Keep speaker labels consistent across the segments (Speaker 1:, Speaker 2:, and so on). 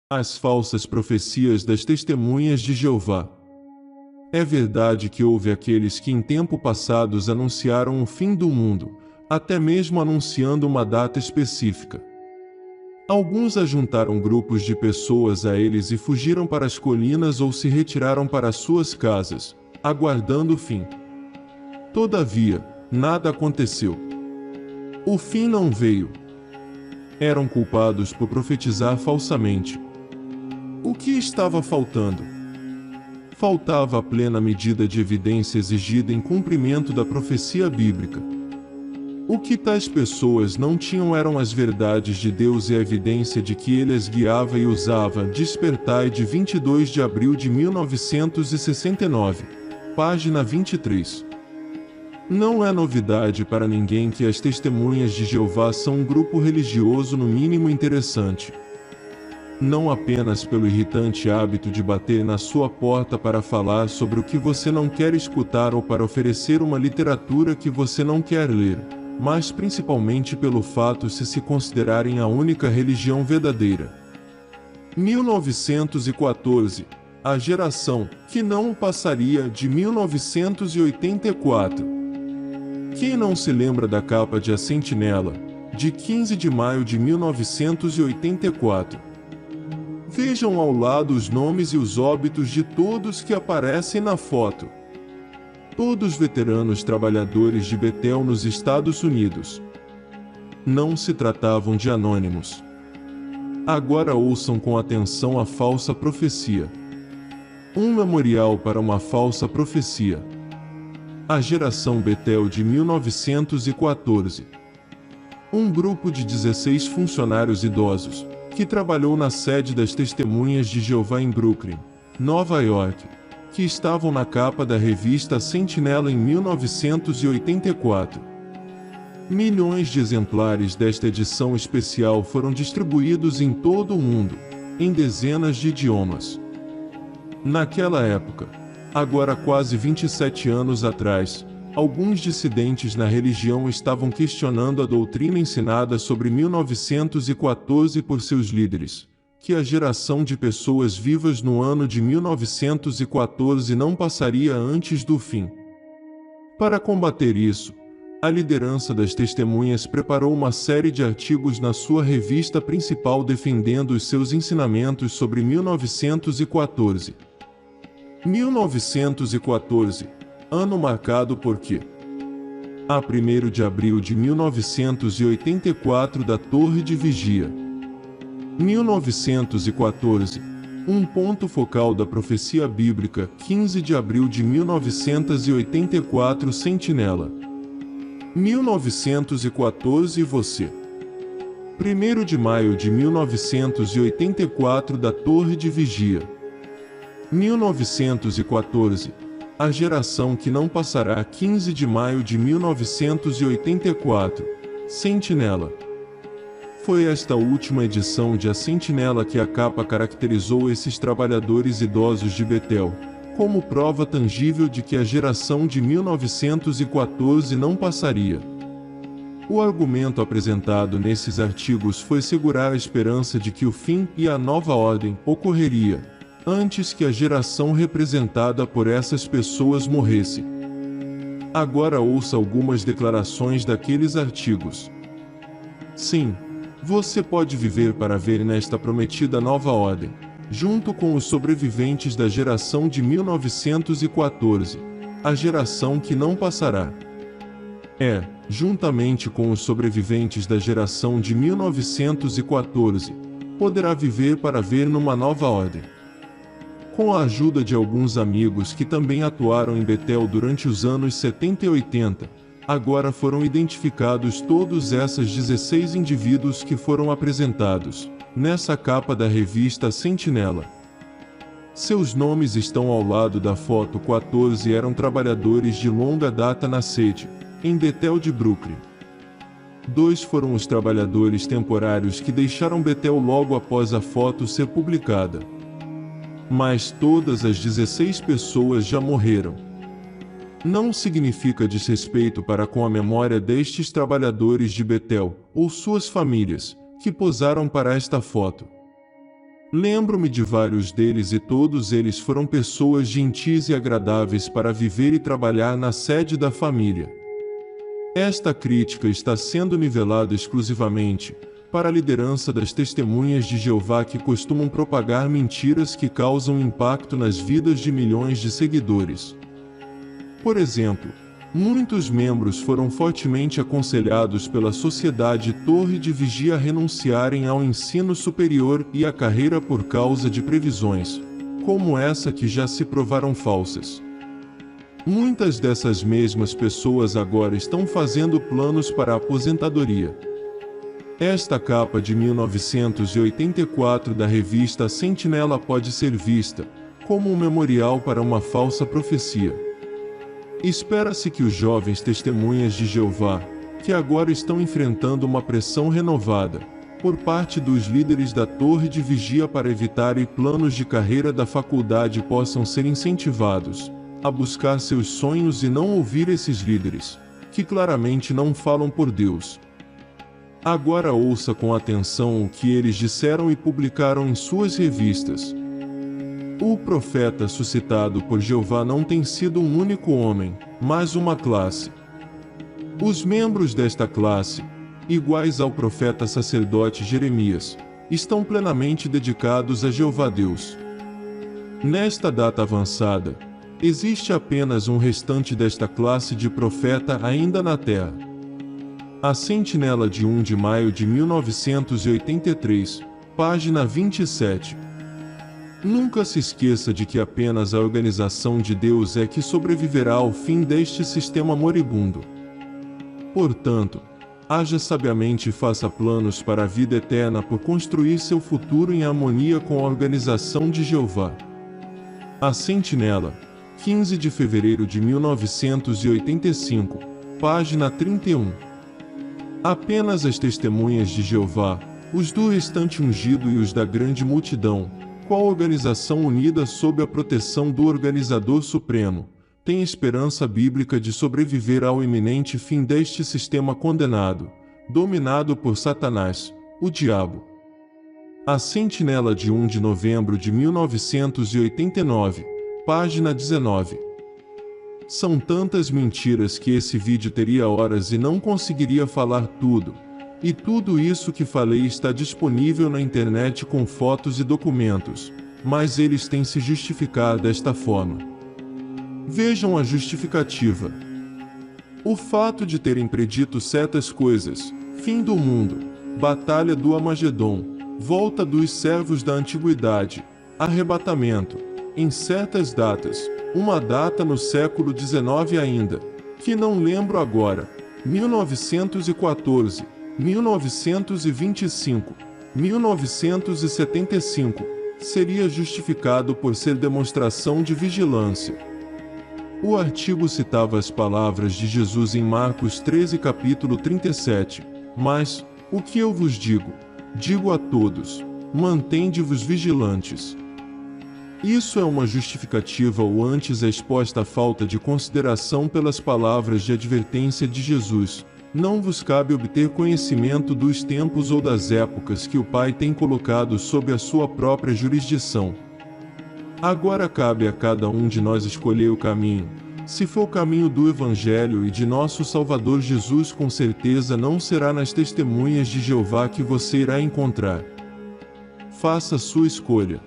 Speaker 1: As falsas profecias das testemunhas de Jeová. É verdade que houve aqueles que em tempo passados anunciaram o fim do mundo, até mesmo anunciando uma data específica. Alguns ajuntaram grupos de pessoas a eles e fugiram para as colinas ou se retiraram para suas casas, aguardando o fim. Todavia, nada aconteceu. O fim não veio. Eram culpados por profetizar falsamente. O que estava faltando? Faltava a plena medida de evidência exigida em cumprimento da profecia bíblica. O que tais pessoas não tinham eram as verdades de Deus e a evidência de que Ele as guiava e usava. Despertai de 22 de abril de 1969, página 23. Não é novidade para ninguém que as testemunhas de Jeová são um grupo religioso no mínimo interessante. Não apenas pelo irritante hábito de bater na sua porta para falar sobre o que você não quer escutar ou para oferecer uma literatura que você não quer ler, mas principalmente pelo fato de se considerarem a única religião verdadeira. 1914, a geração que não passaria de 1984. Quem não se lembra da capa de A Sentinela, de 15 de maio de 1984? Vejam ao lado os nomes e os óbitos de todos que aparecem na foto. Todos veteranos trabalhadores de Betel nos Estados Unidos. Não se tratavam de anônimos. Agora ouçam com atenção a falsa profecia. Um memorial para uma falsa profecia. A geração Betel de 1914. Um grupo de 16 funcionários idosos, que trabalhou na sede das Testemunhas de Jeová em Brooklyn, Nova York, que estavam na capa da revista Sentinela em 1984. Milhões de exemplares desta edição especial foram distribuídos em todo o mundo, em dezenas de idiomas. Naquela época, agora quase 27 anos atrás, alguns dissidentes na religião estavam questionando a doutrina ensinada sobre 1914 por seus líderes, que a geração de pessoas vivas no ano de 1914 não passaria antes do fim. Para combater isso, a liderança das testemunhas preparou uma série de artigos na sua revista principal defendendo os seus ensinamentos sobre 1914. 1914, ano marcado por quê? A 1º de abril de 1984 da Torre de Vigia. 1914, um ponto focal da profecia bíblica, 15 de abril de 1984 Sentinela. 1914 e você. 1º de maio de 1984 da Torre de Vigia. 1914, a geração que não passará 15 de maio de 1984, Sentinela. Foi esta última edição de A Sentinela que a capa caracterizou esses trabalhadores idosos de Betel, como prova tangível de que a geração de 1914 não passaria. O argumento apresentado nesses artigos foi segurar a esperança de que o fim e a nova ordem ocorreria antes que a geração representada por essas pessoas morresse. Agora ouça algumas declarações daqueles artigos. Sim, você pode viver para ver nesta prometida nova ordem, junto com os sobreviventes da geração de 1914, a geração que não passará. Juntamente com os sobreviventes da geração de 1914, poderá viver para ver numa nova ordem. Com a ajuda de alguns amigos que também atuaram em Betel durante os anos 70 e 80, agora foram identificados todos esses 16 indivíduos que foram apresentados nessa capa da revista Sentinela. Seus nomes estão ao lado da foto. 14 eram trabalhadores de longa data na sede, em Betel de Brooklyn. 2 foram os trabalhadores temporários que deixaram Betel logo após a foto ser publicada. Mas todas as 16 pessoas já morreram. Não significa desrespeito para com a memória destes trabalhadores de Betel, ou suas famílias, que posaram para esta foto. Lembro-me de vários deles e todos eles foram pessoas gentis e agradáveis para viver e trabalhar na sede da família. Esta crítica está sendo nivelada exclusivamente para a liderança das testemunhas de Jeová que costumam propagar mentiras que causam impacto nas vidas de milhões de seguidores. Por exemplo, muitos membros foram fortemente aconselhados pela Sociedade Torre de Vigia a renunciarem ao ensino superior e à carreira por causa de previsões, como essa que já se provaram falsas. Muitas dessas mesmas pessoas agora estão fazendo planos para a aposentadoria. Esta capa de 1984 da revista Sentinela pode ser vista como um memorial para uma falsa profecia. Espera-se que os jovens testemunhas de Jeová, que agora estão enfrentando uma pressão renovada por parte dos líderes da Torre de Vigia para evitar planos de carreira da faculdade, possam ser incentivados a buscar seus sonhos e não ouvir esses líderes, que claramente não falam por Deus. Agora ouça com atenção o que eles disseram e publicaram em suas revistas. O profeta suscitado por Jeová não tem sido um único homem, mas uma classe. Os membros desta classe, iguais ao profeta sacerdote Jeremias, estão plenamente dedicados a Jeová Deus. Nesta data avançada, existe apenas um restante desta classe de profeta ainda na terra. A Sentinela de 1 de maio de 1983, página 27. Nunca se esqueça de que apenas a organização de Deus é que sobreviverá ao fim deste sistema moribundo. Portanto, haja sabiamente e faça planos para a vida eterna por construir seu futuro em harmonia com a organização de Jeová. A Sentinela, 15 de fevereiro de 1985, página 31. Apenas as testemunhas de Jeová, os do restante ungido e os da grande multidão, qual organização unida sob a proteção do Organizador Supremo, tem esperança bíblica de sobreviver ao iminente fim deste sistema condenado, dominado por Satanás, o diabo. A Sentinela de 1 de novembro de 1989, página 19. São tantas mentiras que esse vídeo teria horas e não conseguiria falar tudo. E tudo isso que falei está disponível na internet com fotos e documentos, mas eles têm se justificado desta forma. Vejam a justificativa. O fato de terem predito certas coisas, fim do mundo, batalha do Armagedon, volta dos servos da antiguidade, arrebatamento, em certas datas, uma data no século XIX ainda, que não lembro agora, 1914, 1925, 1975, seria justificado por ser demonstração de vigilância. O artigo citava as palavras de Jesus em Marcos 13, capítulo 37, mas, o que eu vos digo, digo a todos, mantende-vos vigilantes. Isso é uma justificativa ou antes é exposta à falta de consideração pelas palavras de advertência de Jesus. Não vos cabe obter conhecimento dos tempos ou das épocas que o Pai tem colocado sob a sua própria jurisdição. Agora cabe a cada um de nós escolher o caminho. Se for o caminho do Evangelho e de nosso Salvador Jesus, com certeza não será nas testemunhas de Jeová que você irá encontrar. Faça sua escolha.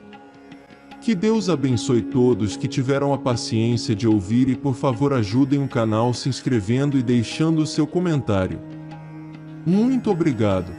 Speaker 1: Que Deus abençoe todos que tiveram a paciência de ouvir e por favor ajudem o canal se inscrevendo e deixando o seu comentário. Muito obrigado.